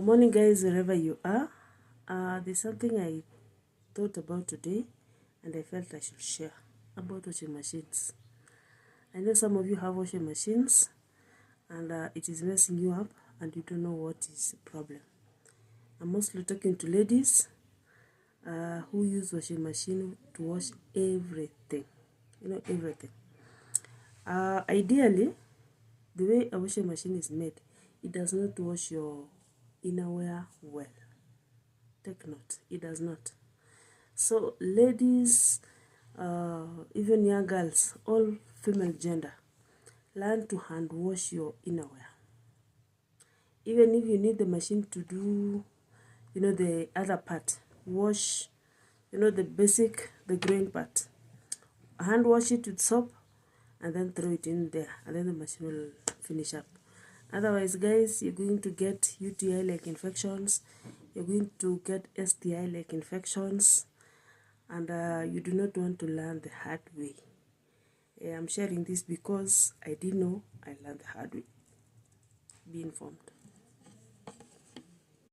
Morning guys, wherever you are. There's something I thought about today and I felt I should share about washing machines. I know some of you have washing machines and it is messing you up and you don't know what is the problem. I'm mostly talking to ladies who use washing machine to wash everything. Everything. Ideally, the way a washing machine is made, it does not wash your innerwear well. Take note, it does not. So ladies, even young girls, all female gender, learn to hand wash your innerwear. Even if you need the machine to do, the other part, wash, the basic, the grain part. Hand wash it with soap and then throw it in there and then the machine will finish up. Otherwise, guys, you're going to get UTI-like infections, you're going to get STI-like infections, and you do not want to learn the hard way. I'm sharing this because I didn't know, I learned the hard way. Be informed.